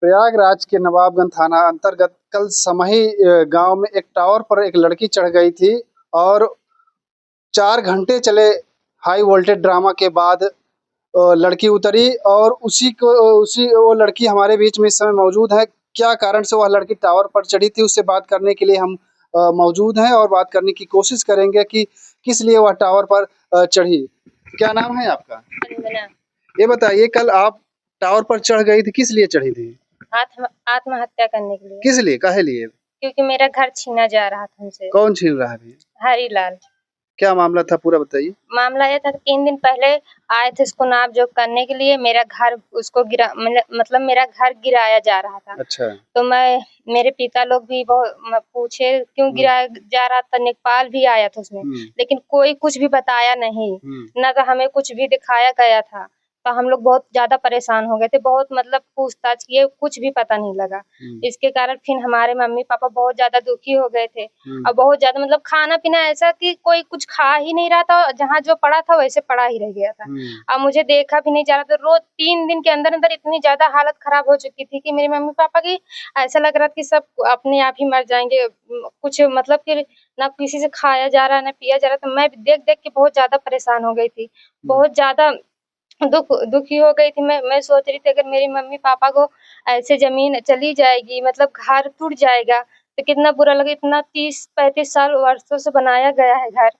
प्रयागराज के नवाबगंज थाना अंतर्गत कल समही गांव में एक टावर पर एक लड़की चढ़ गई थी और 4 घंटे चले हाई वोल्टेज ड्रामा के बाद लड़की उतरी और उसी वो लड़की हमारे बीच में इस समय मौजूद है। क्या कारण से वह लड़की टावर पर चढ़ी थी, उससे बात करने के लिए हम मौजूद हैं और बात करने की कोशिश करेंगे कि किस लिए वह टावर पर चढ़ी। क्या नाम है आपका? ये बताइए, कल आप टावर पर चढ़ गई थी, किस लिए चढ़ी थी? आत्महत्या करने के लिए। किस लिए, काहे लिए? क्योंकि मेरा घर छीना जा रहा था हमसे। कौन छीन रहा है भैया? हरीलाल। क्या मामला था, पूरा बताइए। मामला यह था कि 3 दिन पहले आए थे इसको नाप जोख करने के लिए। मेरा घर उसको मतलब मेरा घर गिराया जा रहा था। अच्छा। तो मेरे पिता लोग भी बहुत पूछे क्यों गिराया जा रहा था। नेपाल भी आया था उसमें, लेकिन कोई कुछ भी बताया नहीं, ना तो हमें कुछ भी दिखाया गया था। तो हम लोग बहुत ज्यादा परेशान हो गए थे, बहुत मतलब पूछताछ किए, कुछ भी पता नहीं लगा। इसके कारण फिर हमारे मम्मी पापा बहुत ज्यादा दुखी हो गए थे और बहुत ज्यादा मतलब खाना पीना ऐसा कि कोई कुछ खा ही नहीं रहा था, जहाँ जो पड़ा था वैसे पड़ा ही रह गया था। अब मुझे देखा भी नहीं जा रहा था। रोज 3 दिन के अंदर अंदर इतनी ज्यादा हालत खराब हो चुकी थी कि मेरे मम्मी पापा की ऐसा लग रहा था कि सब अपने आप ही मर जाएंगे। कुछ मतलब कि ना किसी से खाया जा रहा है ना पिया जा रहा। तो मैं देख देख के बहुत ज्यादा परेशान हो गई थी, बहुत ज्यादा दुखी हो गई थी। मैं सोच रही थी अगर मेरी मम्मी पापा को ऐसे जमीन चली जाएगी, मतलब घर टूट जाएगा तो कितना बुरा लगे। इतना 30-35 साल वर्षों से बनाया गया है घर।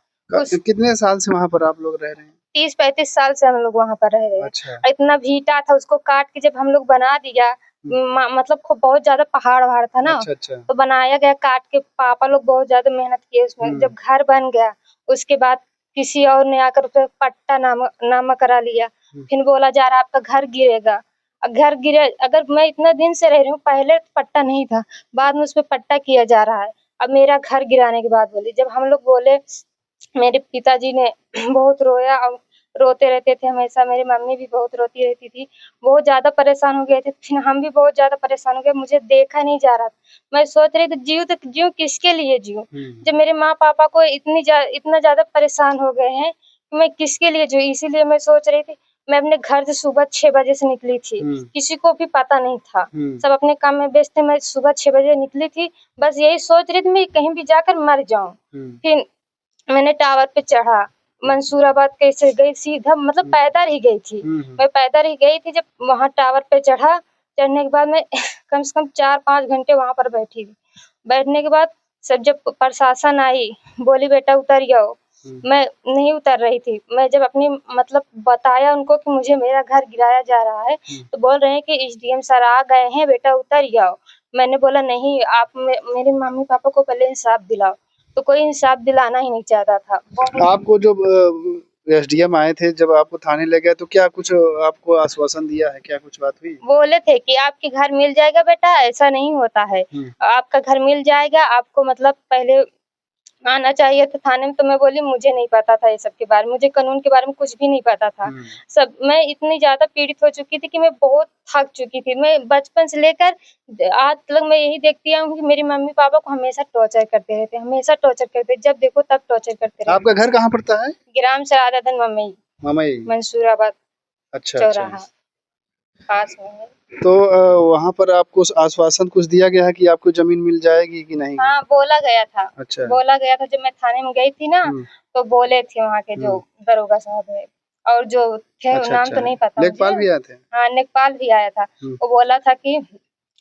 कितने साल से वहाँ पर आप लोग रह रहे हैं? 30-35 साल से हम लोग वहाँ पर रह रहे हैं। अच्छा। इतना भीटा था, उसको काट के जब हम लोग बना दिया, मतलब बहुत ज्यादा पहाड़ था ना। अच्छा। तो बनाया गया काट के, पापा लोग बहुत ज्यादा मेहनत किए उसमें। जब घर बन गया उसके बाद किसी और ने आकर उसे पट्टा नामा करा लिया। फिर बोला जा रहा आपका घर गिरेगा। घर गिरे, अगर मैं इतना दिन से रह रही हूँ, पहले पट्टा नहीं था, बाद में उसपे पट्टा किया जा रहा है। अब मेरा घर गिराने के बाद बोली, जब हम लोग बोले, मेरे पिताजी ने बहुत रोया और रोते रहते थे हमेशा। मेरी मम्मी भी बहुत रोती रहती थी, बहुत ज्यादा परेशान हो गए थे। फिर हम भी बहुत ज्यादा परेशान हो गए, मुझे देखा नहीं जा रहा था। मैं सोच रही थी जीऊँ तो जीऊँ किसके लिए जीऊँ, जब मेरे माँ पापा को इतना ज्यादा परेशान हो गए हैं, मैं किसके लिए जीऊँ। इसीलिए मैं सोच रही थी, मैं अपने घर से सुबह 6 बजे से निकली थी, किसी को भी पता नहीं था, सब अपने काम में व्यस्त थे। मैं सुबह 6 बजे निकली थी, बस यही सोच रही थी मैं कहीं भी जाकर मर जाऊं। फिर मैंने टावर पे चढ़ा, मंसूराबाद कैसे गई, सीधा मतलब पैदल ही गई थी। मैं पैदल ही गई थी। जब वहाँ टावर पे चढ़ने के बाद मैं कम से कम 4-5 घंटे वहाँ पर बैठी थी। बैठने के बाद सब जब प्रशासन आई, बोली बेटा उतर जाओ, मैं नहीं उतर रही थी। मैं जब अपनी मतलब बताया उनको कि मुझे मेरा घर गिराया जा रहा है, तो बोल रहे हैं कि एसडीएम सर आ गए हैं, बेटा उतर जाओ। मैंने बोला नहीं, आप मेरे मम्मी पापा को पहले इंसाफ दिलाओ। तो कोई इंसाफ दिलाना ही नहीं चाहता था। आपको जब एसडीएम आए थे, जब आपको थाने ले गए, तो क्या कुछ आपको आश्वासन दिया है, क्या कुछ बात हुई? बोले थे कि आपके घर मिल जाएगा बेटा, ऐसा नहीं होता है, आपका घर मिल जाएगा, आपको मतलब पहले आना चाहिए था थाने में। तो मैं बोली मुझे नहीं पता था ये सब के बारे में, मुझे कानून के बारे में कुछ भी नहीं पता था। सब मैं इतनी ज्यादा पीड़ित हो चुकी थी कि मैं बहुत थक चुकी थी। मैं बचपन से लेकर आज तक मैं यही देखती हूँ कि मेरी मम्मी पापा को हमेशा टॉर्चर करते रहते, हमेशा टॉर्चर करते, जब देखो तब टॉर्चर करते रहते। आपका घर कहाँ पड़ता है? ग्राम सरादादन मम्मी, मंसूराबाद। अच्छा। चौराहा पास में है। तो वहाँ पर आपको आश्वासन कुछ दिया गया है कि आपको जमीन मिल जाएगी कि नहीं? हाँ, बोला गया था। अच्छा। बोला गया था, जब मैं थाने में गई थी ना, तो बोले थे वहाँ के जो दरोगा साहब है और जो थे, नाम तो नहीं पता। लेखपाल भी आए थे? हाँ, लेखपाल भी आया था। वो बोला था कि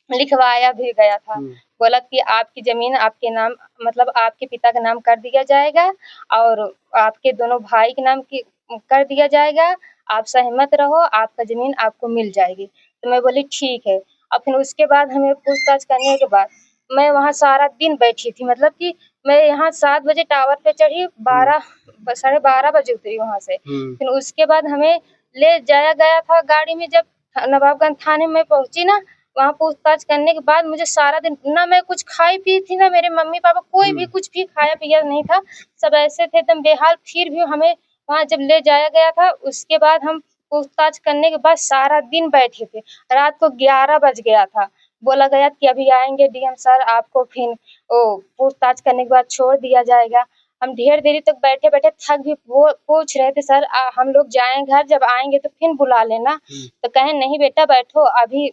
लिखवाया भी गया था। बोला कि आपकी जमीन आपके नाम, मतलब आपके पिता के नाम कर दिया जाएगा और आपके दोनों भाई के नाम की कर दिया जाएगा। आप सहमत रहो, आपका जमीन आपको मिल जाएगी। तो मैं बोली ठीक है। और फिर उसके बाद हमें पूछताछ करने के बाद मैं वहाँ सारा दिन बैठी थी। मतलब कि मैं यहाँ 7 बजे टावर पे चढ़ी, 12 बजे उतरी वहाँ से। फिर उसके बाद हमें ले जाया गया था गाड़ी में। जब नवाबगंज थाने में पहुंची ना, वहाँ पूछताछ करने के बाद मुझे सारा दिन, ना मैं कुछ खाई पी थी, ना मेरे मम्मी पापा कोई भी कुछ भी खाया पिया नहीं था, सब ऐसे थे एकदम बेहाल। फिर भी हमें वहाँ जब ले जाया गया था, उसके बाद हम पूछताछ करने के बाद सारा दिन बैठे थे। रात को 11 बज गया था। बोला गया कि अभी आएंगे डीएम सर, आपको फिर पूछताछ करने के बाद छोड़ दिया जाएगा। हम ढेर देरी तक बैठे बैठे थक भी पूछ रहे थे, सर हम लोग जाएं घर, जब आएंगे तो फिर बुला लेना। तो कहे नहीं बेटा बैठो, अभी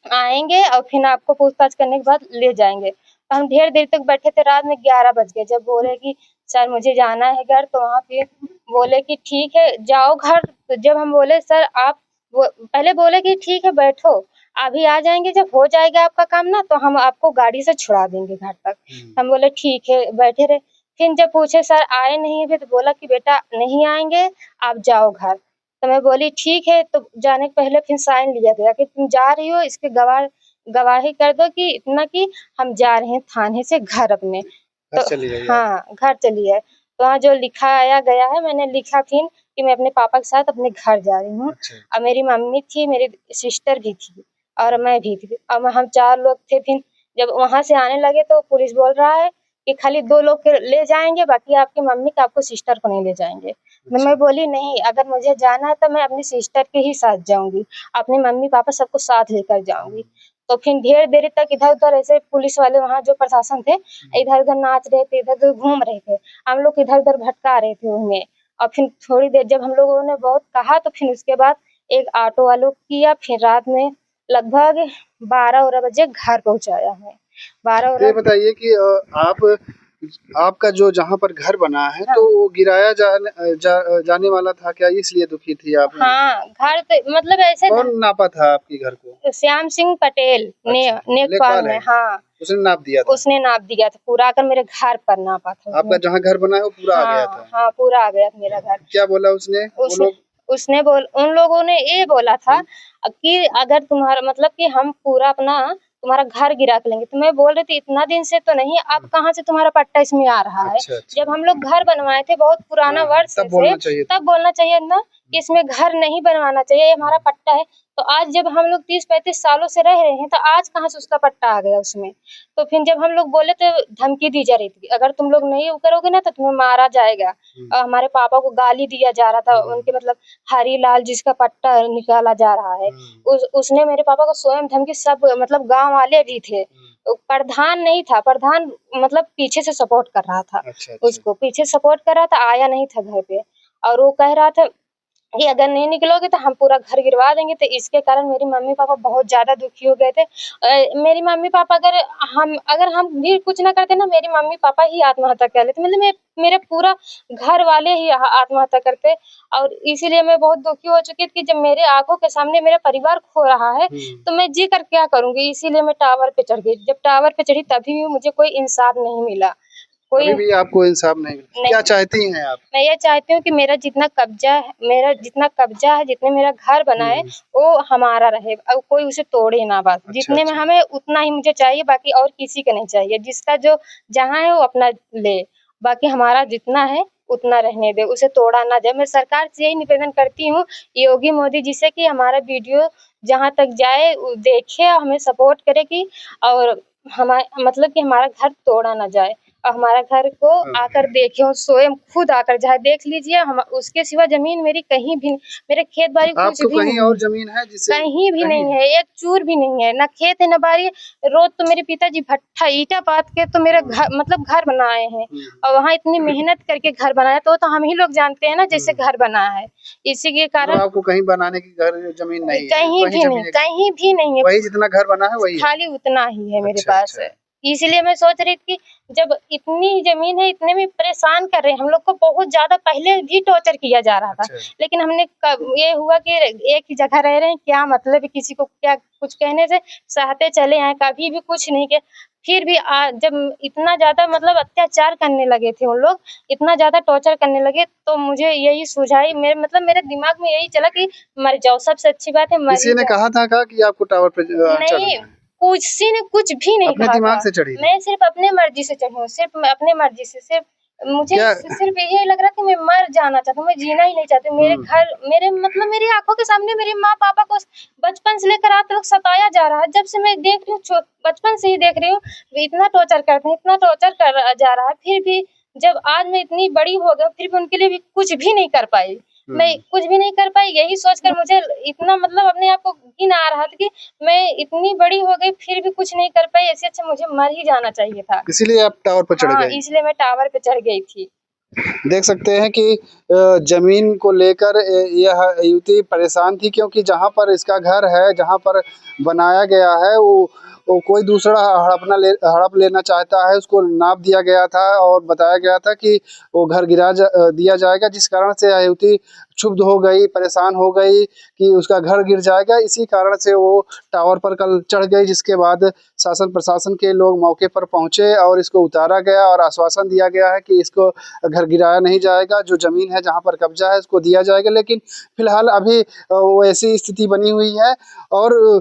आएंगे और फिर आपको पूछताछ करने के बाद ले जाएंगे। तो हम ढेर देर तक बैठे थे, रात में 11 बज गए। जब बोले कि सर मुझे जाना है घर, तो वहाँ पे बोले कि ठीक है जाओ घर। तो जब हम बोले सर आप पहले बोले कि ठीक है बैठो, अभी आ जाएंगे, जब हो जाएगा आपका काम ना तो हम आपको गाड़ी से छुड़ा देंगे घर तक। हम बोले ठीक है, बैठे रहे। फिर जब पूछे सर आए नहीं है, फिर तो बोला कि बेटा नहीं आएंगे, आप जाओ घर। तो मैं बोली ठीक है। तो जाने के पहले फिर साइन लिया गया कि तुम जा रही हो, इसके गवाही कर दो कि इतना कि हम जा रहे हैं थाने से घर अपने। घर तो चली गई आप? हाँ घर चली है। तो वहाँ जो लिखाया गया है, मैंने लिखा फिर कि मैं अपने पापा के साथ अपने घर जा रही हूँ। अच्छा। और मेरी मम्मी थी, मेरी सिस्टर भी थी और मैं भी थी। अब हम 4 लोग थे। फिर जब वहाँ से आने लगे तो पुलिस बोल रहा है कि खाली 2 लोग के ले जाएंगे, बाकी आपकी मम्मी को आपको सिस्टर को नहीं ले जाएंगे। तो मैं बोली नहीं, अगर मुझे जाना है तो मैं अपनी सिस्टर के ही साथ जाऊंगी, अपने मम्मी पापा सबको साथ लेकर जाऊंगी। तो फिर ढेर देर तक इधर उधर ऐसे पुलिस वाले, वहाँ जो प्रशासन थे, इधर उधर नाच रहे थे, इधर उधर घूम रहे थे, हम लोग इधर उधर भटका रहे थे उनमें। और फिर थोड़ी देर जब हम लोगों ने बहुत कहा तो फिर उसके बाद एक ऑटो वालों किया, फिर रात में लगभग 12 बजे घर पहुंचाया है। 12 ये बताइए कि आपका जो जहाँ पर घर बना है, हाँ। तो वो गिराया जाने वाला था क्या, इसलिए दुखी थी आप? हाँ घर तो मतलब ऐसे कौन नापा था आपके घर को? श्याम सिंह पटेल अच्छा, नेकपाल में। हाँ उसने नाप दिया था? उसने नाप दिया था पूरा, आकर मेरे घर पर नापा था आपका जहाँ घर बना है वो पूरा आ गया था? हाँ पूरा आ गया था मेरा घर। क्या बोला उसने वो लोग? उन लोगों ने ये बोला था कि अगर तुम्हारा मतलब कि हम पूरा अपना तुम्हारा घर गिरा के लेंगे। तो मैं बोल रही थी इतना दिन से तो नहीं, अब कहाँ से तुम्हारा पट्टा इसमें आ रहा है? अच्छा, अच्छा। जब हम लोग घर बनवाए थे बहुत पुराना वर्ष तब बोलना चाहिए था। तब बोलना चाहिए ना कि इसमें घर नहीं बनवाना चाहिए, ये हमारा पट्टा है। तो आज जब हम लोग 30-35 सालों से रह रहे हैं, तो आज कहाँ से उसका पट्टा आ गया उसमें? तो फिर जब हम लोग बोले तो धमकी दी जा रही थी, अगर तुम लोग नहीं वो करोगे ना तो तुम्हें मारा जाएगा। और हमारे पापा को गाली दिया जा रहा था, उनके मतलब हरीलाल जिसका पट्टा निकाला जा रहा है, उसने मेरे पापा को स्वयं धमकी, सब मतलब गांव वाले भी थे। प्रधान नहीं था, प्रधान मतलब पीछे से सपोर्ट कर रहा था। अच्छा, अच्छा। उसको पीछे सपोर्ट कर रहा था, आया नहीं था घर पे। और वो कह रहा था कि अगर नहीं निकलोगे तो हम पूरा घर गिरवा देंगे। तो इसके कारण मेरी मम्मी पापा बहुत ज्यादा दुखी हो गए थे। मेरी मम्मी पापा अगर हम भी कुछ ना करते ना, मेरी मम्मी पापा ही आत्महत्या कर लेते, मतलब मेरे पूरा घर वाले ही आत्महत्या करते। और इसीलिए मैं बहुत दुखी हो चुकी थी कि जब मेरे आंखों के सामने मेरा परिवार खो रहा है तो मैं जी कर क्या करूंगी। इसीलिए मैं टावर पे चढ़ गई। जब टावर पे चढ़ी तभी भी मुझे कोई इंसाफ नहीं मिला। अभी भी आपको इंसाफ नहीं मिला? क्या चाहती हैं आप? मैं ये चाहती हूँ कि मेरा जितना कब्जा है, जितने मेरा घर बना है वो हमारा रहे और कोई उसे तोड़े ना। बस जितने में हमें उतना ही मुझे चाहिए, बाकी और किसी का नहीं चाहिए। जिसका जो जहाँ है वो अपना ले, बाकी हमारा जितना है उतना रहने दे, उसे तोड़ा ना जाए। मैं सरकार से यही निवेदन करती हूँ, योगी मोदी जी से, कि हमारा वीडियो जहाँ तक जाए देखे और हमें सपोर्ट करे कि और हमारा मतलब कि हमारा घर तोड़ा ना जाए और हमारा घर को आकर देखे, स्वयं खुद आकर जहाँ देख लीजिए। हम उसके सिवा जमीन मेरी कहीं भी, मेरे खेत बाड़ी कुछ भी कहीं और जमीन है जिससे? कहीं भी नहीं है, एक चूर भी नहीं है, ना खेत है ना बाड़ी। रोज तो मेरे पिताजी भट्ठा ईटा पात के तो मेरा घर मतलब घर बनाए हैं, और वहाँ इतनी मेहनत करके घर बनाया तो हम ही लोग जानते हैं ना जैसे घर बना है। इसी के कारण आपको कहीं बनाने की घर जमीन नहीं है? कहीं भी नहीं है। वही जितना घर बना है वही खाली उतना ही है मेरे अच्छा, पास। अच्छा। इसलिए मैं सोच रही थी जब इतनी जमीन है, इतने में परेशान कर रहे हैं हम लोग को, बहुत ज्यादा पहले भी टॉर्चर किया जा रहा था। लेकिन हमने ये हुआ कि एक ही जगह रह रहे हैं, क्या मतलब किसी को क्या कुछ कहने से, सहते चले आए, कभी भी कुछ नहीं किया। फिर भी जब इतना ज्यादा मतलब अत्याचार करने लगे थे उन लोग, इतना ज्यादा टॉर्चर करने लगे, तो मुझे यही सुझाई, मेरे दिमाग में यही चला कि मर जाओ, सबसे अच्छी बात है मर किसी ने कहा था कि आपको टावर पे नहीं, किसी ने कुछ भी नहीं अपने कहा दिमाग था। से चढ़ी? मैं सिर्फ अपने मर्जी से चढ़ी हूँ, सिर्फ मैं अपने मर्जी से। सिर्फ मुझे सिर्फ यही लग रहा था कि मैं मर जाना चाहती हूँ, मैं जीना ही नहीं चाहती हूँ। मेरे घर मतलब मेरी आंखों के सामने मेरे माँ पापा को बचपन से लेकर आज तक सताया जा रहा है। जब से मैं देख रही हूँ, बचपन से ही देख रही हूँ, इतना टॉर्चर करते हैं, इतना टॉर्चर कर जा रहा है। फिर भी जब आज मैं इतनी बड़ी हो गई, फिर भी उनके लिए भी कुछ भी नहीं कर पाई। मैं कुछ भी नहीं कर पाई, यही सोचकर मुझे इतना मतलब अपने आप को घिन आ रहा था कि मैं इतनी बड़ी हो गई फिर भी कुछ नहीं कर पाई। ऐसे अच्छा मुझे मर ही जाना चाहिए था। इसीलिए आप टावर पर चढ़ गए? इसलिए मैं टावर पे चढ़ गई थी। देख सकते हैं कि जमीन को लेकर यह युवती परेशान थी, क्योंकि जहां पर इसका घर है, जहां पर बनाया गया है, वो कोई दूसरा हड़प लेना चाहता है। उसको नाप दिया गया था और बताया गया था कि वो घर दिया जाएगा, जिस कारण से यह युवती क्षुब्ध हो गई, परेशान हो गई कि उसका घर गिर जाएगा। इसी कारण से वो टावर पर कल चढ़ गई, जिसके बाद शासन प्रशासन के लोग मौके पर पहुंचे और इसको उतारा गया और आश्वासन दिया गया है कि इसको घर गिराया नहीं जाएगा, जो ज़मीन है जहाँ पर कब्जा है उसको दिया जाएगा। लेकिन फिलहाल अभी वो ऐसी स्थिति बनी हुई है। और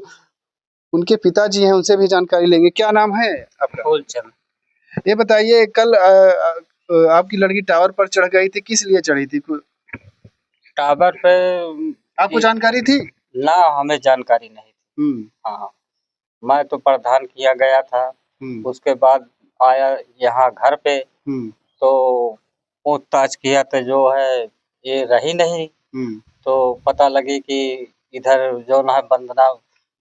उनके पिताजी हैं, उनसे भी जानकारी लेंगे। क्या नाम है आपका? फूलचंद। ये बताइए, कल आपकी लड़की टावर पर चढ़ गई थी, किस लिए चढ़ी थी? टावर पे आपको जानकारी थी? ना, हमें जानकारी नहीं थी। हाँ, मैं तो प्रधान किया गया था। उसके बाद आया यहाँ घर पे, तो पूछताछ किया तो जो है ये रही नहीं। तो पता लगी कि इधर जो ना बंदना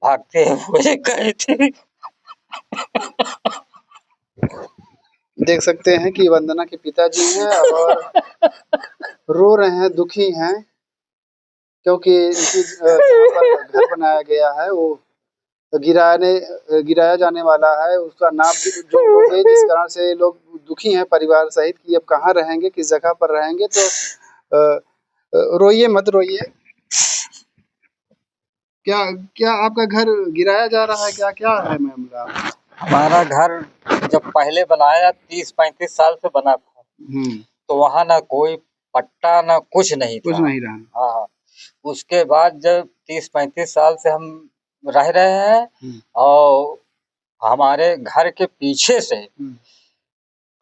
भागते हुए गए थे। देख सकते हैं कि वंदना के पिताजी हैं और रो रहे हैं, दुखी हैं, क्योंकि इनकी जहाँ पर घर बनाया गया है वो गिराया जाने वाला है। उसका नाम जो हो गई, जिस कारण से लोग दुखी हैं परिवार सहित कि अब कहाँ रहेंगे, किस जगह पर रहेंगे। तो रोइए मत, रोइए। क्या क्या आपका घर गिराया जा रहा है? क्या क्या है मामला? हमारा घर जब पहले बनाया 30-35 साल से बना था, तो वहाँ ना कोई पट्टा ना कुछ नहीं था। कुछ नहीं रहा। हाँ, उसके बाद जब 30-35 साल से हम रह रहे हैं, और हमारे घर के पीछे से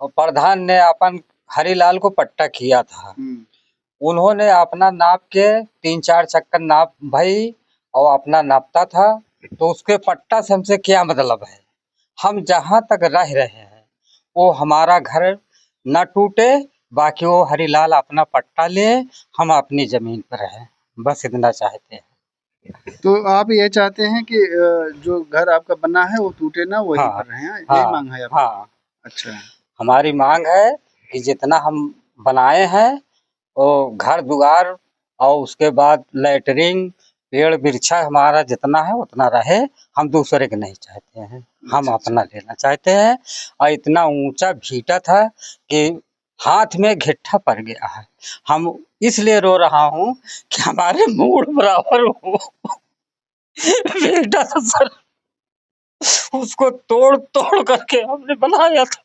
प्रधान ने अपन हरिलाल को पट्टा किया था। उन्होंने अपना नाप के 3-4 चक्कर नाप भाई और अपना नापता था, तो उसके पट्टा से हमसे क्या मतलब है? हम जहाँ तक रह रहे हैं वो हमारा घर न टूटे, बाकी वो हरिलाल अपना पट्टा ले, हम अपनी जमीन पर रहें, बस इतना चाहते हैं। तो आप ये चाहते हैं कि जो घर आपका बना है वो टूटे ना, वहीं हाँ, पर रहें, यही हाँ, मांग है आपकी? हाँ, अच्छा, हमारी मांग है कि जितना हम बनाए हैं वो घर दुआर और उसके बाद लैटरिंग पेड़ वृक्षा हमारा जितना है उतना रहे, हम दूसरे के नहीं चाहते हैं, हम अपना लेना चाहते हैं। और इतना ऊंचा भीटा था कि हाथ में घिट्ठा पड़ गया है। हम इसलिए रो रहा हूँ कि हमारे मूड बराबर हो। बेटा तो सर उसको तोड़ तोड़ करके हमने बनाया था।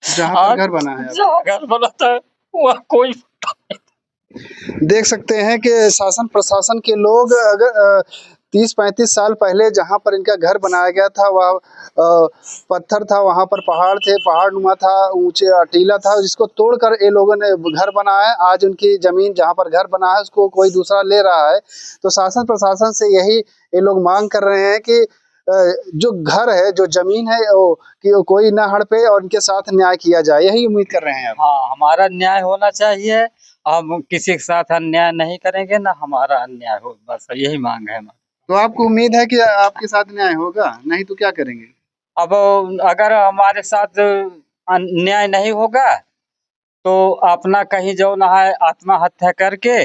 जहाँ पर घर बना है जहाँ घर बना था वहाँ कोई देख सकते हैं कि शासन प्रशासन के लोग अगर 30-35 साल पहले जहाँ पर इनका घर बनाया गया था वह पत्थर था, वहाँ पर पहाड़ थे, पहाड़ नुमा था, ऊंचे टीला था, जिसको तोड़कर ये लोगों ने घर बनाया है। आज उनकी जमीन जहाँ पर घर बना है उसको कोई दूसरा ले रहा है। तो शासन प्रशासन से यही ये लोग मांग कर रहे हैं कि जो घर है, जो जमीन है, कि वो कोई ना हड़पे और इनके साथ न्याय किया जाए, यही उम्मीद कर रहे हैं आप? हाँ, हमारा न्याय होना चाहिए। हम किसी के साथ अन्याय नहीं करेंगे, ना हमारा अन्याय हो, बस यही मांग है। तो आपको उम्मीद है कि आपके साथ न्याय होगा? नहीं तो क्या करेंगे? अब अगर हमारे साथ अन्याय नहीं होगा तो अपना कहीं जो ना है आत्महत्या करके